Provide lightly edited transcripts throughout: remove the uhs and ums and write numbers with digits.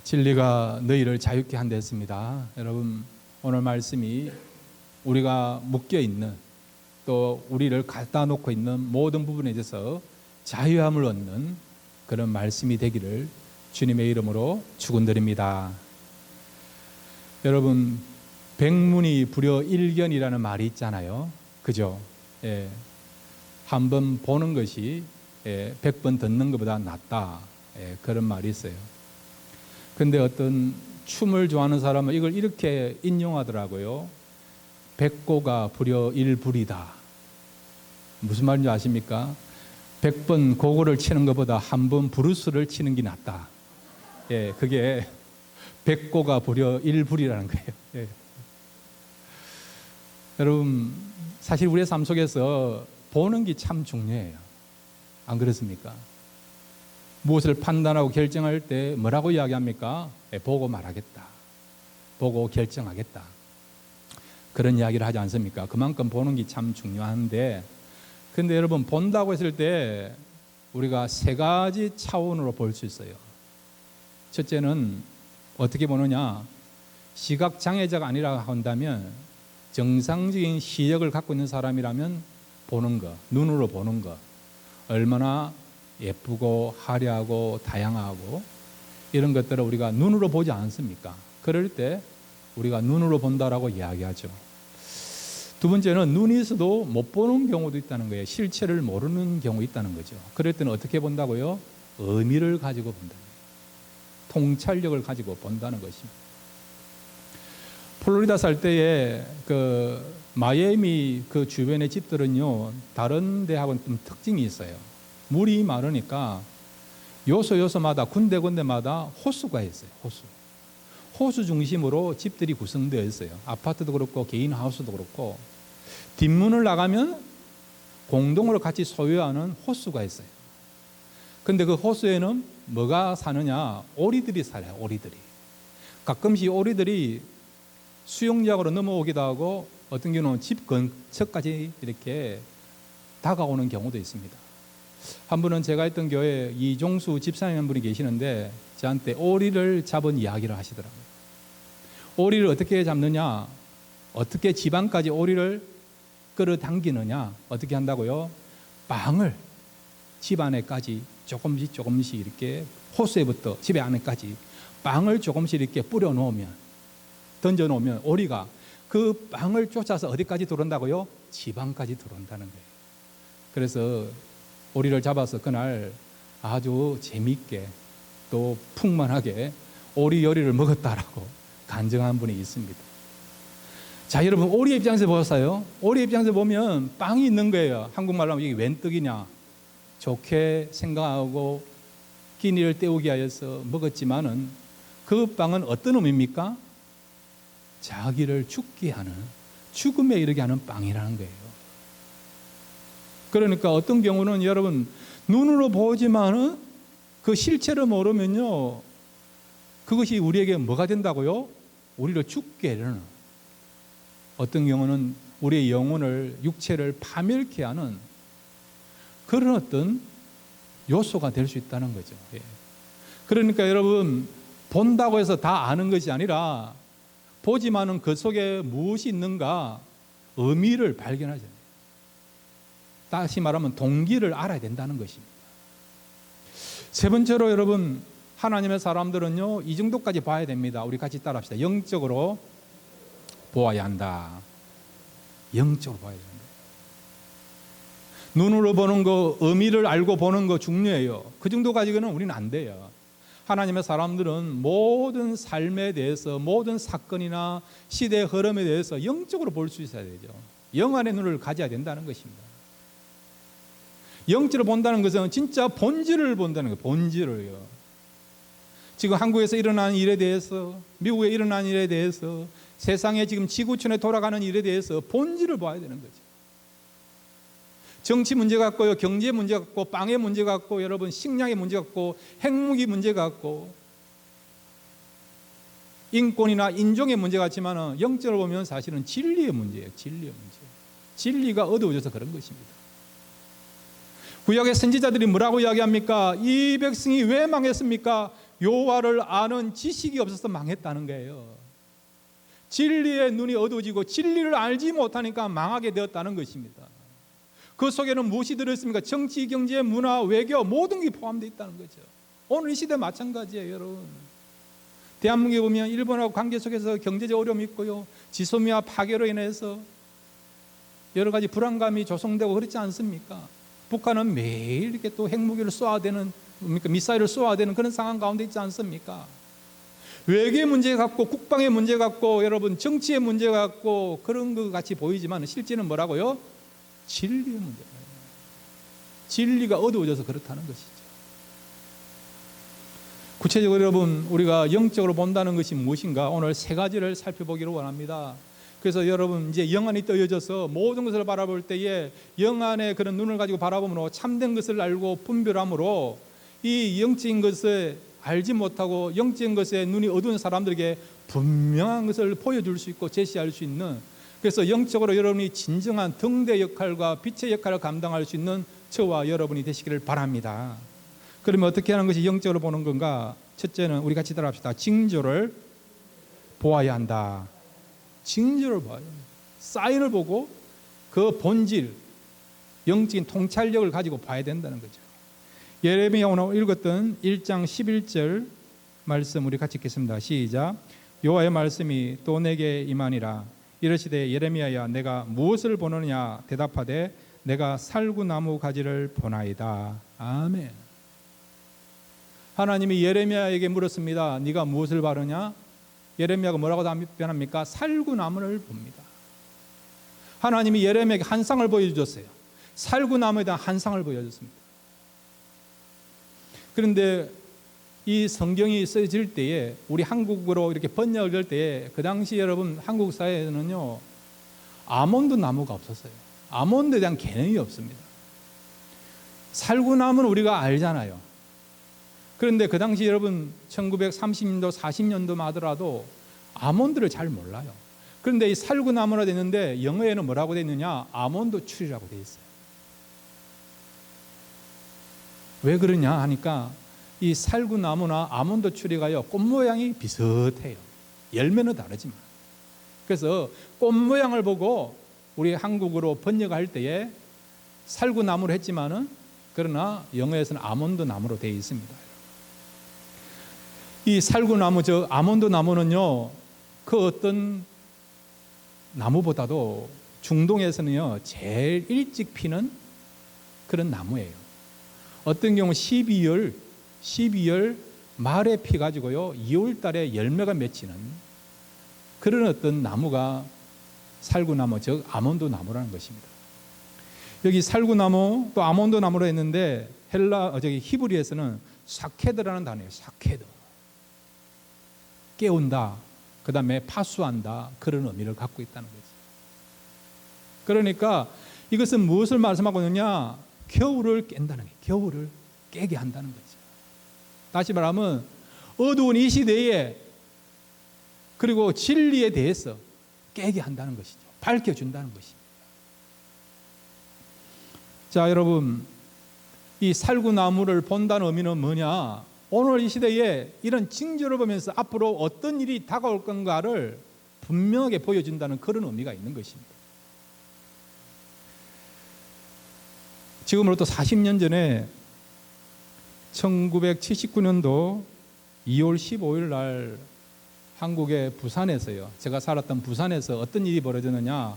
진리가 너희를 자유케 한다 했습니다. 여러분, 오늘 말씀이 우리가 묶여 있는, 또 우리를 갖다 놓고 있는 모든 부분에 대해서 자유함을 얻는 그런 말씀이 되기를 주님의 이름으로 축원드립니다. 여러분, 백문이 불여일견이라는 말이 있잖아요. 그죠? 예. 한 번 보는 것이 100번 듣는 것보다 낫다. 그런 말이 있어요. 근데 어떤 춤을 좋아하는 사람은 이걸 이렇게 인용하더라고요. 백고가 불여일불이다. 무슨 말인지 아십니까? 100번 고고를 치는 것보다 한 번 브루스를 치는 게 낫다. 예, 그게 백고가 불여일불이라는 거예요. 예. 여러분, 사실 우리의 삶 속에서 보는 게 참 중요해요. 안 그렇습니까? 무엇을 판단하고 결정할 때 뭐라고 이야기합니까? 보고 말하겠다. 보고 결정하겠다. 그런 이야기를 하지 않습니까? 그만큼 보는 게 참 중요한데, 근데 여러분, 본다고 했을 때 우리가 세 가지 차원으로 볼 수 있어요. 첫째는 어떻게 보느냐? 시각장애자가 아니라 한다면 정상적인 시력을 갖고 있는 사람이라면 보는 것, 눈으로 보는 것, 얼마나 예쁘고 화려하고 다양하고 이런 것들을 우리가 눈으로 보지 않습니까? 그럴 때 우리가 눈으로 본다라고 이야기하죠. 두 번째는 눈이 있어도 못 보는 경우도 있다는 거예요. 실체를 모르는 경우 있다는 거죠. 그럴 때는 어떻게 본다고요? 의미를 가지고 본다는 거예요. 통찰력을 가지고 본다는 것입니다. 플로리다 살 때에 그 마이애미 그 주변의 집들은요, 다른 데하고는 좀 특징이 있어요. 물이 많으니까 요소마다 군데군데마다 호수가 있어요. 호수 중심으로 집들이 구성되어 있어요. 아파트도 그렇고 개인 하우스도 그렇고, 뒷문을 나가면 공동으로 같이 소유하는 호수가 있어요. 근데 그 호수에는 뭐가 사느냐? 오리들이 살아요. 오리들이. 가끔씩 오리들이 수영장으로 넘어오기도 하고, 어떤 경우는 집 근처까지 이렇게 다가오는 경우도 있습니다. 한 분은 제가 있던 교회에 이종수 집사님 한 분이 계시는데 저한테 오리를 잡은 이야기를 하시더라고요. 오리를 어떻게 잡느냐? 어떻게 집안까지 오리를 끌어당기느냐? 어떻게 한다고요? 빵을 집 안에까지 조금씩 이렇게, 호수에부터 집에 안에까지 빵을 조금씩 이렇게 뿌려 놓으면, 던져 놓으면 오리가 그 빵을 쫓아서 어디까지 들어온다고요? 집안까지 들어온다는 거예요. 그래서 오리를 잡아서 그날 아주 재미있게 또 풍만하게 오리 요리를 먹었다라고 간증한 분이 있습니다. 자, 여러분, 오리 입장에서 보셨어요? 오리 입장에서 보면 빵이 있는 거예요. 한국말로 하면 이게 웬 떡이냐? 좋게 생각하고 끼니를 때우기 위해서 먹었지만은 그 빵은 어떤 의미입니까? 자기를 죽게 하는, 죽음에 이르게 하는 빵이라는 거예요. 그러니까 어떤 경우는 여러분, 눈으로 보지만은 그 실체를 모르면요, 그것이 우리에게 뭐가 된다고요? 우리를 죽게 하는, 어떤 경우는 우리의 영혼을, 육체를 파멸케 하는 그런 어떤 요소가 될 수 있다는 거죠. 예. 그러니까 여러분, 본다고 해서 다 아는 것이 아니라 보지만은 그 속에 무엇이 있는가 의미를 발견하잖아요. 다시 말하면 동기를 알아야 된다는 것입니다. 세 번째로 여러분, 하나님의 사람들은요, 이 정도까지 봐야 됩니다. 우리 같이 따라합시다. 영적으로 보아야 한다. 영적으로 봐야 된다. 눈으로 보는 거, 의미를 알고 보는 거 중요해요. 그 정도 가지고는 우리는 안 돼요. 하나님의 사람들은 모든 삶에 대해서, 모든 사건이나 시대의 흐름에 대해서 영적으로 볼 수 있어야 되죠. 영안의 눈을 가져야 된다는 것입니다. 영적으로 본다는 것은 진짜 본질을 본다는 거예요. 본질을요. 지금 한국에서 일어나는 일에 대해서, 미국에 일어나는 일에 대해서, 세상에 지금 지구촌에 돌아가는 일에 대해서 본질을 봐야 되는 거죠. 정치 문제 같고요, 경제 문제 같고, 빵의 문제 같고, 여러분 식량의 문제 같고, 핵무기 문제 같고, 인권이나 인종의 문제 같지만 영적으로 보면 사실은 진리의 문제예요. 진리의 문제. 진리가 어두워져서 그런 것입니다. 구약의 선지자들이 뭐라고 이야기합니까? 이 백성이 왜 망했습니까? 여호와를 아는 지식이 없어서 망했다는 거예요. 진리의 눈이 어두워지고 진리를 알지 못하니까 망하게 되었다는 것입니다. 그 속에는 무엇이 들어있습니까? 정치, 경제, 문화, 외교 모든 게 포함되어 있다는 거죠. 오늘 이 시대 마찬가지예요, 여러분. 대한민국에 보면 일본하고 관계 속에서 경제적 어려움이 있고요, 지소미아 파괴로 인해서 여러 가지 불안감이 조성되고 그렇지 않습니까? 북한은 매일 이렇게 또 핵무기를 쏘아대는, 미사일을 쏘아대는 그런 상황 가운데 있지 않습니까? 외교의 문제 같고 국방의 문제 같고 여러분 정치의 문제 같고 그런 것 같이 보이지만 실제는 뭐라고요? 진리의 문제예요. 진리가 어두워져서 그렇다는 것이죠. 구체적으로 여러분 우리가 영적으로 본다는 것이 무엇인가 오늘 세 가지를 살펴보기를 원합니다. 그래서 여러분 이제 영안이 떠여져서 모든 것을 바라볼 때에 영안의 그런 눈을 가지고 바라보므로 참된 것을 알고 분별함으로 이 영적인 것을 알지 못하고 영적인 것에 눈이 어두운 사람들에게 분명한 것을 보여줄 수 있고 제시할 수 있는, 그래서 영적으로 여러분이 진정한 등대 역할과 빛의 역할을 감당할 수 있는 저와 여러분이 되시기를 바랍니다. 그러면 어떻게 하는 것이 영적으로 보는 건가? 첫째는 우리 같이 따라합시다. 징조를 보아야 한다. 징조를 봐요. 사인을 보고 그 본질, 영적인 통찰력을 가지고 봐야 된다는 거죠. 예레미야 오늘 읽었던 1장 11절 말씀 우리 같이 읽겠습니다. 시작. 여호와의 말씀이 또 내게 임하니라. 이르시되 예레미야야 내가 무엇을 보느냐 대답하되 내가 살구나무 가지를 보나이다. 아멘. 하나님이 예레미야에게 물었습니다. 네가 무엇을 바르냐? 예레미야가 뭐라고 답변합니까? 살구나무를 봅니다. 하나님이 예레미야에게 한 상을 보여주셨어요. 살구나무에 대한 한 상을 보여줬습니다. 그런데 이 성경이 써질 때에 우리 한국어로 이렇게 번역을 될 때에 그 당시 여러분 한국 사회에는요 아몬드 나무가 없었어요. 아몬드에 대한 개념이 없습니다. 살구나무는 우리가 알잖아요. 그런데 그 당시 여러분 1930년도 40년도만 하더라도 아몬드를 잘 몰라요. 그런데 이 살구나무라 되는데 영어에는 뭐라고 되어 있느냐? 아몬드 추리라고 되어 있어요. 왜 그러냐 하니까 이 살구나무나 아몬드 추리가요 꽃 모양이 비슷해요. 열매는 다르지만. 그래서 꽃 모양을 보고 우리 한국어로 번역할 때에 살구나무로 했지만은 그러나 영어에서는 아몬드 나무로 되어 있습니다. 이 살구나무, 저 아몬드 나무는요 그 어떤 나무보다도 중동에서는요 제일 일찍 피는 그런 나무예요. 어떤 경우 12월 말에 피가지고요 2월 달에 열매가 맺히는 그런 어떤 나무가 살구나무, 즉 아몬드 나무라는 것입니다. 여기 살구나무 또 아몬드 나무로 했는데 히브리에서는 사케드라는 단어예요. 사케드. 깨운다, 그 다음에 파수한다, 그런 의미를 갖고 있다는 거죠. 그러니까 이것은 무엇을 말씀하고 있느냐? 겨울을 깬다는 거예요. 겨울을 깨게 한다는 거죠. 다시 말하면 어두운 이 시대에 그리고 진리에 대해서 깨게 한다는 것이죠. 밝혀준다는 것입니다. 자, 여러분, 이 살구나무를 본다는 의미는 뭐냐? 오늘 이 시대에 이런 징조를 보면서 앞으로 어떤 일이 다가올 건가를 분명하게 보여준다는 그런 의미가 있는 것입니다. 지금으로부터 40년 전에 1979년도 2월 15일 날 한국의 부산에서요, 제가 살았던 부산에서 어떤 일이 벌어졌느냐?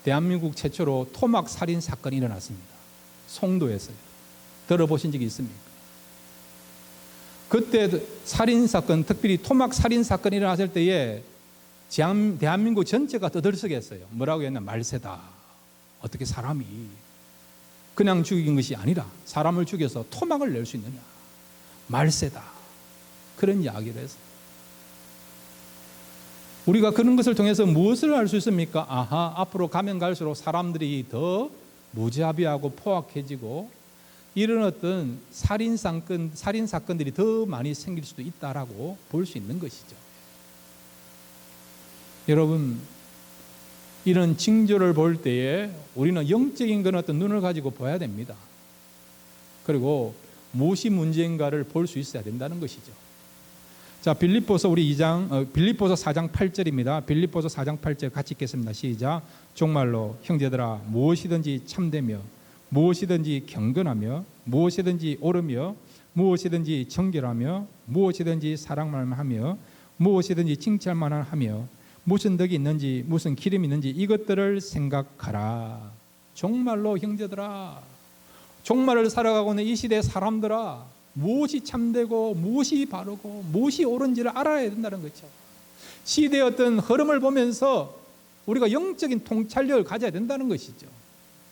대한민국 최초로 토막 살인 사건이 일어났습니다. 송도에서요. 들어보신 적이 있습니까? 그때 살인 사건, 특별히 토막 살인 사건이 일어났을 때에 대한민국 전체가 떠들썩했어요. 뭐라고 했냐? 말세다. 어떻게 사람이 그냥 죽인 것이 아니라 사람을 죽여서 토막을 낼 수 있느냐? 말세다. 그런 이야기를 했어요. 우리가 그런 것을 통해서 무엇을 알 수 있습니까? 아하, 앞으로 가면 갈수록 사람들이 더 무자비하고 포악해지고 이런 어떤 살인 사건들이 더 많이 생길 수도 있다라고 볼 수 있는 것이죠. 여러분, 이런 징조를 볼 때에 우리는 영적인 그런 어떤 눈을 가지고 봐야 됩니다. 그리고 무엇이 문제인가를 볼 수 있어야 된다는 것이죠. 자, 빌립보서 우리 2장 빌립보서 4장 8절입니다. 빌립보서 4장 8절 같이 읽겠습니다. 시작. 정말로 형제들아 무엇이든지 참되며 무엇이든지 경건하며 무엇이든지 옳으며 무엇이든지 정결하며 무엇이든지 사랑만하며 무엇이든지 칭찬만하며 무슨 덕이 있는지 무슨 기름이 있는지 이것들을 생각하라. 정말로 형제들아, 종말을 살아가고 있는 이 시대의 사람들아, 무엇이 참되고 무엇이 바르고 무엇이 옳은지를 알아야 된다는 거죠. 시대의 어떤 흐름을 보면서 우리가 영적인 통찰력을 가져야 된다는 것이죠.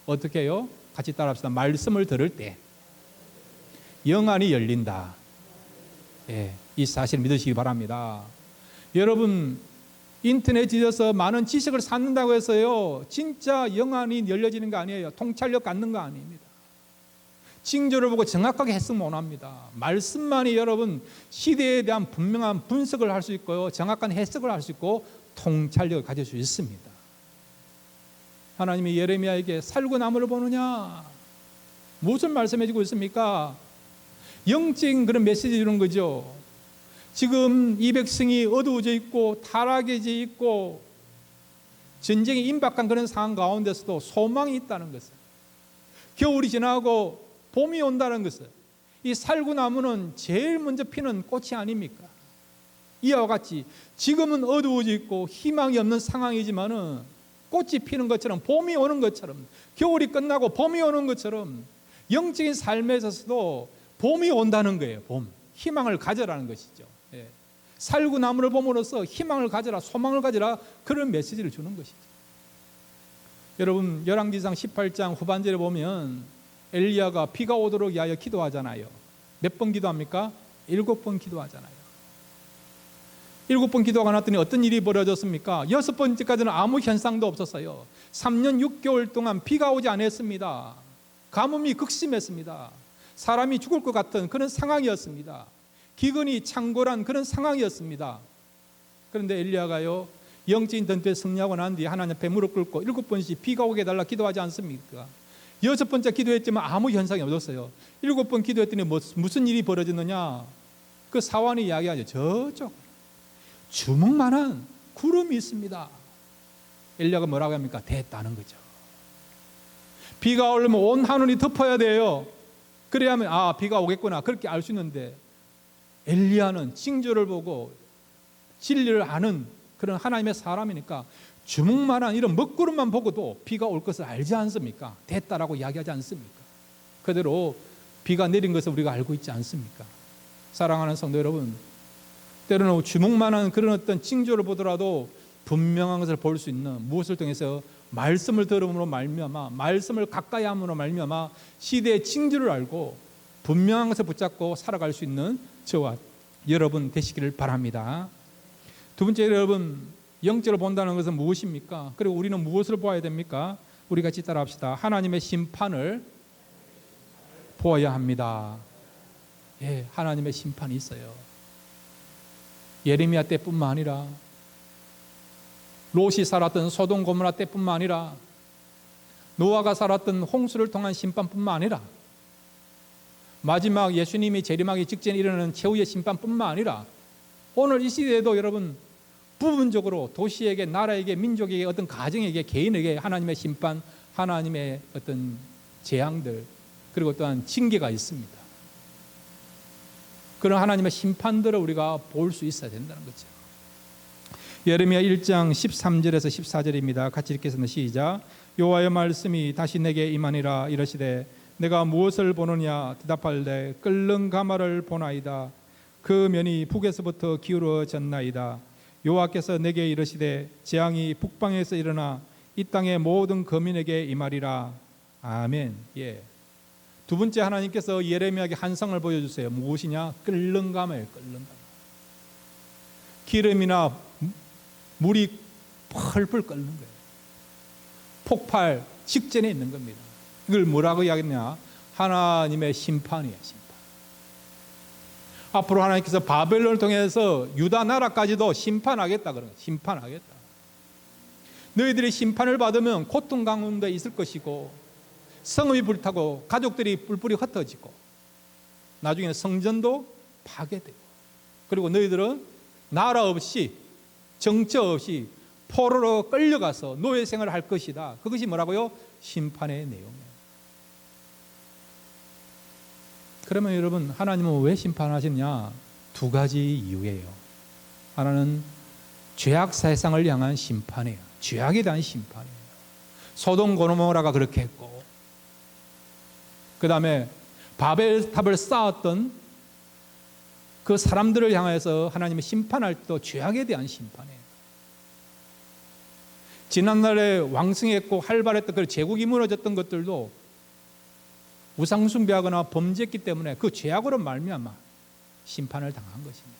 어떻게 해요? 같이 따라합시다. 말씀을 들을 때 영안이 열린다. 예, 이 사실 믿으시기 바랍니다. 여러분, 인터넷 뒤져서 많은 지식을 쌓는다고 해서요 진짜 영안이 열려지는 거 아니에요. 통찰력 갖는 거 아닙니다. 징조를 보고 정확하게 해석 못합니다. 말씀만이 여러분 시대에 대한 분명한 분석을 할 수 있고요, 정확한 해석을 할 수 있고 통찰력을 가질 수 있습니다. 하나님이 예레미야에게 살구나무를 보느냐, 무슨 말씀해주고 있습니까? 영적인 그런 메시지 주는 거죠. 지금 이 백성이 어두워져 있고 타락해져 있고 전쟁이 임박한 그런 상황 가운데서도 소망이 있다는 것을, 겨울이 지나고 봄이 온다는 것을, 이 살구나무는 제일 먼저 피는 꽃이 아닙니까? 이와 같이 지금은 어두워져 있고 희망이 없는 상황이지만은 꽃이 피는 것처럼, 봄이 오는 것처럼, 겨울이 끝나고 봄이 오는 것처럼 영적인 삶에 있어서도 봄이 온다는 거예요. 봄, 희망을 가져라는 것이죠. 예. 살구나무를 봄으로써 희망을 가져라, 소망을 가져라, 그런 메시지를 주는 것이죠. 여러분, 열왕기상 18장 후반절에 보면 엘리야가 비가 오도록 위하여 기도하잖아요. 몇 번 기도합니까? 7번 기도하잖아요. 7번 기도가 났더니 어떤 일이 벌어졌습니까? 6번째까지는 아무 현상도 없었어요. 3년 6개월 동안 비가 오지 않았습니다. 가뭄이 극심했습니다. 사람이 죽을 것 같은 그런 상황이었습니다. 기근이 창궐한 그런 상황이었습니다. 그런데 엘리야가요 영적인 전투에 승리하고 난 뒤에 하나님 앞에 무릎 꿇고 7번씩 비가 오게 해달라 기도하지 않습니까? 6번째 기도했지만 아무 현상이 없었어요. 7번 기도했더니 무슨 일이 벌어졌느냐? 그 사환이 이야기하죠. 저쪽 주먹만한 구름이 있습니다. 엘리야가 뭐라고 합니까? 됐다는 거죠. 비가 오려면 온 하늘이 덮어야 돼요. 그래야 하면 비가 오겠구나 그렇게 알 수 있는데, 엘리야는 징조를 보고 진리를 아는 그런 하나님의 사람이니까 주먹만한 이런 먹구름만 보고도 비가 올 것을 알지 않습니까? 됐다라고 이야기하지 않습니까? 그대로 비가 내린 것을 우리가 알고 있지 않습니까? 사랑하는 성도 여러분, 때로는 주먹만한 그런 어떤 징조를 보더라도 분명한 것을 볼 수 있는, 무엇을 통해서 말씀을 들음으로 말미암아, 말씀을 가까이 함으로 말미암아 시대의 징조를 알고 분명한 것을 붙잡고 살아갈 수 있는 저와 여러분 되시기를 바랍니다. 두 번째, 여러분, 영적으로 본다는 것은 무엇입니까? 그리고 우리는 무엇을 보아야 됩니까? 우리 같이 따라합시다. 하나님의 심판을 보아야 합니다. 예, 하나님의 심판이 있어요. 예레미야 때뿐만 아니라 롯이 살았던 소돔 고모라 때뿐만 아니라 노아가 살았던 홍수를 통한 심판뿐만 아니라 마지막 예수님이 재림하기 직전에 일어나는 최후의 심판뿐만 아니라 오늘 이 시대에도 여러분 부분적으로 도시에게, 나라에게, 민족에게, 어떤 가정에게, 개인에게 하나님의 심판, 하나님의 어떤 재앙들, 그리고 또한 징계가 있습니다. 그런 하나님의 심판들을 우리가 볼 수 있어야 된다는 거죠. 예레미야 1장 13절에서 14절입니다. 같이 읽겠습니다. 시작. 여호와의 말씀이 다시 내게 임하니라. 이르시되 내가 무엇을 보느냐? 대답할되 끓는 가마를 보나이다. 그 면이 북에서부터 기울어졌나이다. 여호와께서 내게 이르시되 재앙이 북방에서 일어나 이 땅의 모든 거민에게 임하리라. 아멘. 예. 두 번째, 하나님께서 예레미야에게 한상을 보여주세요. 무엇이냐? 끓는 가마예요. 끓는 가마. 기름이나 물이 펄펄 끓는 거예요. 폭발 직전에 있는 겁니다. 이걸 뭐라고 이야기했냐? 하나님의 심판이에요. 심판. 앞으로 하나님께서 바벨론을 통해서 유다 나라까지도 심판하겠다. 그런 거예요. 심판하겠다. 너희들이 심판을 받으면 고통 가운데 있을 것이고 성읍이 불타고 가족들이 뿔뿔이 흩어지고 나중에는 성전도 파괴되고 그리고 너희들은 나라 없이 정처 없이 포로로 끌려가서 노예 생활을 할 것이다. 그것이 뭐라고요? 심판의 내용이에요. 그러면 여러분, 하나님은 왜 심판하시느냐? 두 가지 이유예요. 하나는 죄악 세상을 향한 심판이에요. 죄악에 대한 심판이에요. 소돔 고모라가 그렇게 했고, 그 다음에 바벨탑을 쌓았던 그 사람들을 향해서 하나님이 심판할 때 죄악에 대한 심판이에요. 지난날에 왕성했고 활발했던 그 제국이 무너졌던 것들도 우상숭배하거나 범죄했기 때문에 그 죄악으로 말미암아 심판을 당한 것입니다.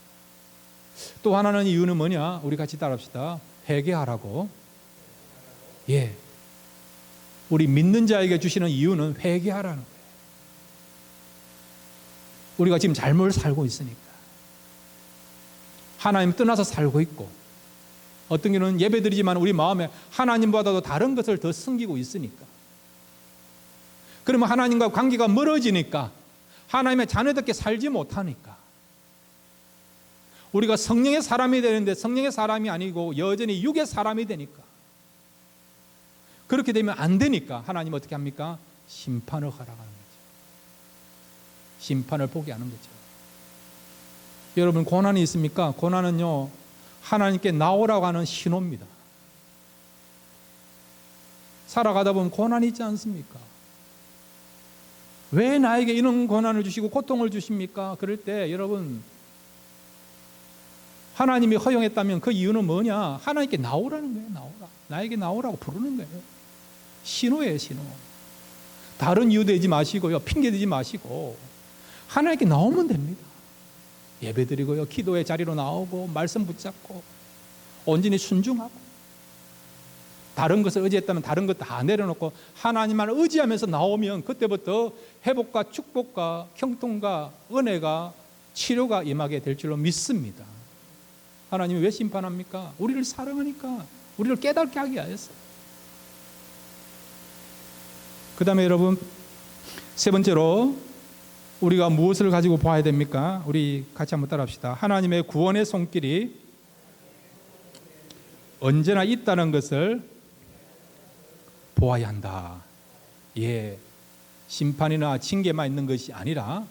또 하나는 이유는 뭐냐? 우리 같이 따라합시다. 회개하라고. 예, 우리 믿는 자에게 주시는 이유는 회개하라는 거예요. 우리가 지금 잘못 살고 있으니까, 하나님 떠나서 살고 있고, 어떤 경우는 예배드리지만 우리 마음에 하나님보다도 다른 것을 더 섬기고 있으니까, 그러면 하나님과 관계가 멀어지니까 하나님의 자녀답게 살지 못하니까, 우리가 성령의 사람이 되는데 성령의 사람이 아니고 여전히 육의 사람이 되니까, 그렇게 되면 안 되니까 하나님 어떻게 합니까? 심판을 허락하는 거죠. 심판을 보게 하는 거죠. 여러분, 고난이 있습니까? 고난은요, 하나님께 나오라고 하는 신호입니다. 살아가다 보면 고난이 있지 않습니까? 왜 나에게 이런 고난을 주시고 고통을 주십니까? 그럴 때 여러분, 하나님이 허용했다면 그 이유는 뭐냐? 하나님께 나오라는 거예요. 나오라. 나에게 나오라고 부르는 거예요. 신호예요, 신호. 다른 이유 대지 마시고요, 핑계 대지 마시고 하나님께 나오면 됩니다. 예배드리고요, 기도의 자리로 나오고 말씀 붙잡고 온전히 순종하고, 다른 것을 의지했다면 다른 것 다 내려놓고 하나님만 의지하면서 나오면 그때부터 회복과 축복과 형통과 은혜가 치료가 임하게 될 줄로 믿습니다. 하나님이 왜 심판합니까? 우리를 사랑하니까, 우리를 깨닫게 하기 위해서. 그 다음에 여러분, 세 번째로 우리가 무엇을 가지고 봐야 됩니까? 우리 같이 한번 따라합시다. 하나님의 구원의 손길이 언제나 있다는 것을 보아야 한다. 예, 심판이나 징계만 있는 것이 아니라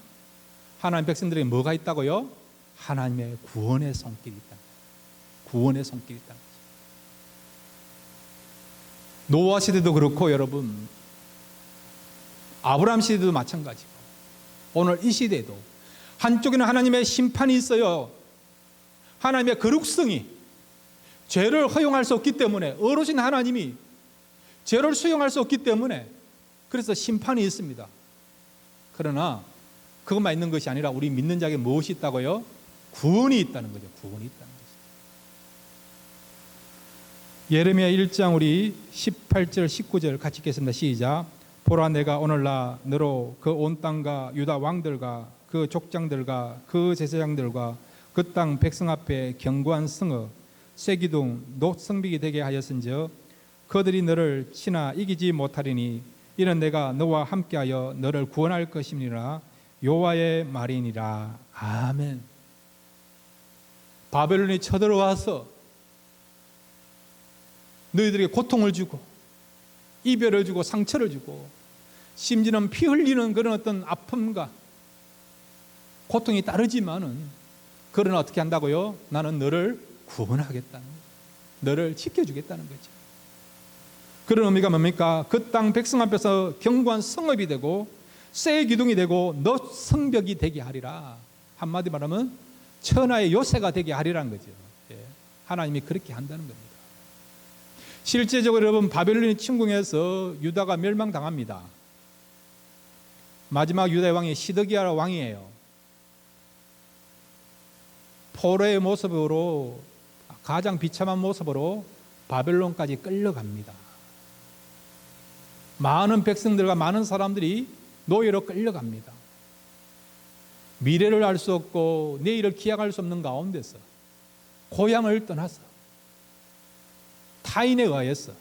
하나님 백성들에게 뭐가 있다고요? 하나님의 구원의 손길이 있다. 구원의 손길이 있다. 노아 시대도 그렇고, 여러분, 아브라함 시대도 마찬가지고, 오늘 이 시대도 한쪽에는 하나님의 심판이 있어요. 하나님의 거룩성이 죄를 허용할 수 없기 때문에, 어르신 하나님이 죄를 수용할 수 없기 때문에 그래서 심판이 있습니다. 그러나 그것만 있는 것이 아니라 우리 믿는 자에게 무엇이 있다고요? 구원이 있다는 거죠. 구원이 있다는 거죠. 예레미야 1장 우리 18절 19절 같이 읽겠습니다. 시작. 보라, 내가 오늘날 너로 그 온 땅과 유다 왕들과 그 족장들과 그 제사장들과 그 땅 백성 앞에 견고한 성읍 쇠기둥 녹성벽이 되게 하였은즉 그들이 너를 치나 이기지 못하리니 이는 내가 너와 함께하여 너를 구원할 것임이라 여호와의 말이니라. 아멘. 바벨론이 쳐들어와서 너희들에게 고통을 주고 이별을 주고 상처를 주고 심지어는 피 흘리는 그런 어떤 아픔과 고통이 따르지만은, 그러나 어떻게 한다고요? 나는 너를 구원하겠다는, 너를 지켜주겠다는 거죠. 그런 의미가 뭡니까? 그 땅 백성 앞에서 견고한 성읍이 되고 쇠 기둥이 되고 너 성벽이 되게 하리라. 한마디 말하면 천하의 요새가 되게 하리라는 거죠. 예. 하나님이 그렇게 한다는 겁니다. 실제적으로 여러분, 바벨론이 침공해서 유다가 멸망당합니다. 마지막 유다의 왕이 시드기야 왕이에요. 포로의 모습으로, 가장 비참한 모습으로 바벨론까지 끌려갑니다. 많은 백성들과 많은 사람들이 노예로 끌려갑니다. 미래를 알 수 없고 내일을 기약할 수 없는 가운데서 고향을 떠나서 타인에 의해서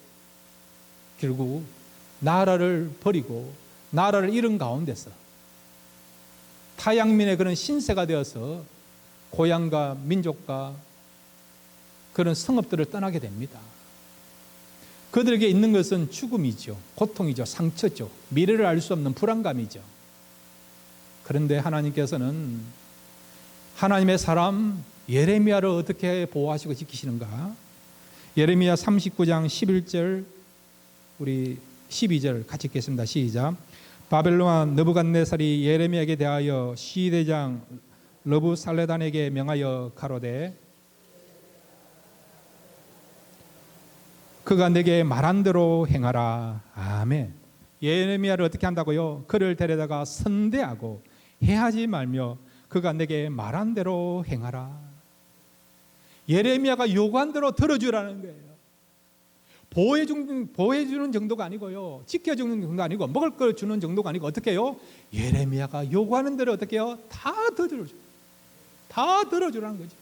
결국 나라를 버리고 나라를 잃은 가운데서 타양민의 그런 신세가 되어서 고향과 민족과 그런 성읍들을 떠나게 됩니다. 그들에게 있는 것은 죽음이죠. 고통이죠. 상처죠. 미래를 알 수 없는 불안감이죠. 그런데 하나님께서는 하나님의 사람 예레미야를 어떻게 보호하시고 지키시는가? 예레미야 39장 11절 우리 12절 같이 읽겠습니다. 시작. 바벨론 왕 느부갓네살이 예레미야에게 대하여 시대장 러브살레단에게 명하여 가로되 그가 내게 말한 대로 행하라. 아멘. 예레미야를 어떻게 한다고요? 그를 데려다가 선대하고 해하지 말며 그가 내게 말한 대로 행하라. 예레미야가 요구한 대로 들어주라는 거예요. 보호해주는 정도가 아니고요, 지켜주는 정도가 아니고, 먹을 걸 주는 정도가 아니고, 어떻게 해요? 예레미야가 요구하는 대로 어떻게 해요? 다 들어주라는 거죠.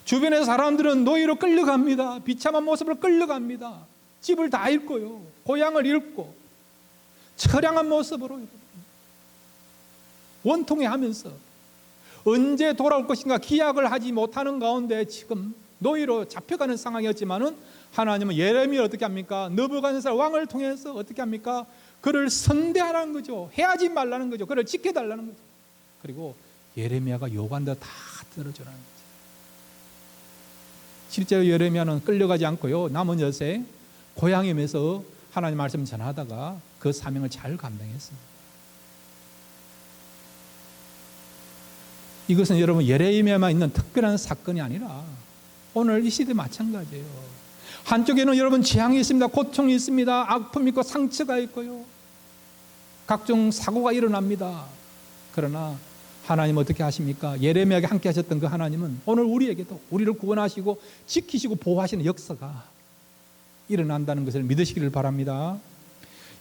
주변의 사람들은 노예로 끌려갑니다. 비참한 모습으로 끌려갑니다. 집을 다 잃고요, 고향을 잃고 처량한 모습으로 원통해 하면서 언제 돌아올 것인가 기약을 하지 못하는 가운데 지금 노예로 잡혀가는 상황이었지만은 하나님은 예레미야를 어떻게 합니까? 느부갓네살 왕을 통해서 어떻게 합니까? 그를 선대하라는 거죠. 해하지 말라는 거죠. 그를 지켜달라는 거죠. 그리고 예레미야가 요구한 대로 다 들어주라는 거죠. 실제로 예레미야는 끌려가지 않고요, 남은 여세 고향임에서 하나님 말씀 전하다가 그 사명을 잘 감당했습니다. 이것은 여러분 예레미야만 있는 특별한 사건이 아니라 오늘 이 시대 마찬가지예요. 한쪽에는 여러분 재앙이 있습니다. 고통이 있습니다. 아픔이 있고 상처가 있고요, 각종 사고가 일어납니다. 그러나 하나님 어떻게 하십니까? 예레미야에게 함께 하셨던 그 하나님은 오늘 우리에게도 우리를 구원하시고 지키시고 보호하시는 역사가 일어난다는 것을 믿으시기를 바랍니다.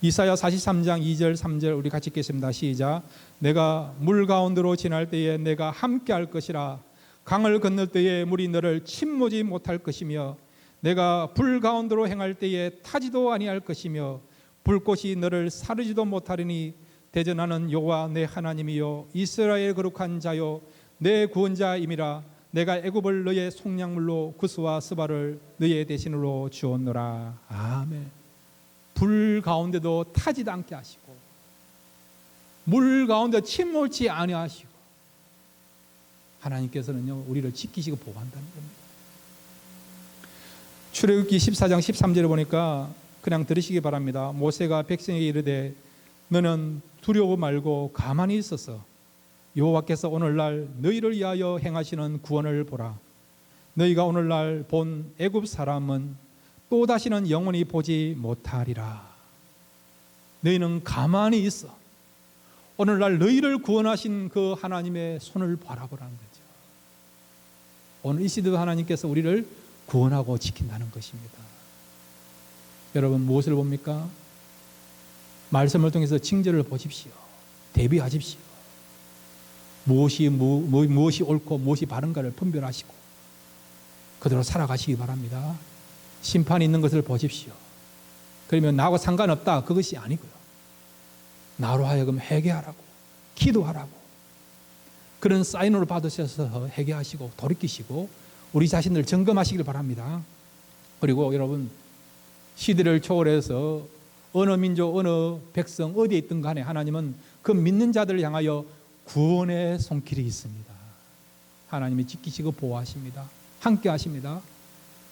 이사야 43장 2절 3절 우리 같이 읽겠습니다. 시작. 내가 물 가운데로 지날 때에 내가 함께 할 것이라. 강을 건널 때에 물이 너를 침몰지 못할 것이며 내가 불 가운데로 행할 때에 타지도 아니할 것이며 불꽃이 너를 사르지도 못하리니 대전하는 여호와 내 하나님이요 이스라엘 거룩한 자요 내 구원자임이라. 내가 애굽을 너의 속량물로 구스와 스바를 너의 대신으로 주었노라. 아멘. 불 가운데도 타지도 않게 하시고 물 가운데 침몰치 아니하시고 하나님께서는요 우리를 지키시고 보호한다는 겁니다. 출애굽기 14장 13절에 보니까 그냥 들으시기 바랍니다. 모세가 백성에게 이르되 너는 두려워 말고 가만히 있어서 여호와께서 오늘날 너희를 위하여 행하시는 구원을 보라. 너희가 오늘날 본 애굽 사람은 또 다시는 영원히 보지 못하리라. 너희는 가만히 있어. 오늘날 너희를 구원하신 그 하나님의 손을 바라보라는 거죠. 오늘 이 시대도 하나님께서 우리를 구원하고 지킨다는 것입니다. 여러분 무엇을 봅니까? 말씀을 통해서 징조를 보십시오. 대비하십시오. 무엇이 옳고 무엇이 바른가를 분별하시고 그대로 살아가시기 바랍니다. 심판이 있는 것을 보십시오. 그러면 나하고 상관없다 그것이 아니고요, 나로 하여금 회개하라고 기도하라고 그런 사인으로 받으셔서 회개하시고 돌이키시고 우리 자신을 점검하시길 바랍니다. 그리고 여러분 시대를 초월해서 어느 민족 어느 백성 어디에 있든 간에 하나님은 그 믿는 자들을 향하여 구원의 손길이 있습니다. 하나님이 지키시고 보호하십니다. 함께 하십니다.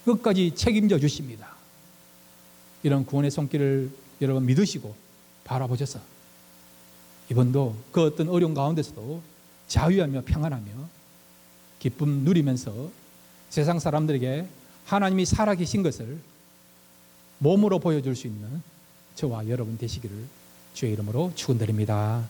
끝까지 책임져 주십니다. 이런 구원의 손길을 여러분 믿으시고 바라보셔서 이번도 그 어떤 어려운 가운데서도 자유하며 평안하며 기쁨 누리면서 세상 사람들에게 하나님이 살아계신 것을 몸으로 보여줄 수 있는 저와 여러분 되시기를 주의 이름으로 축원드립니다.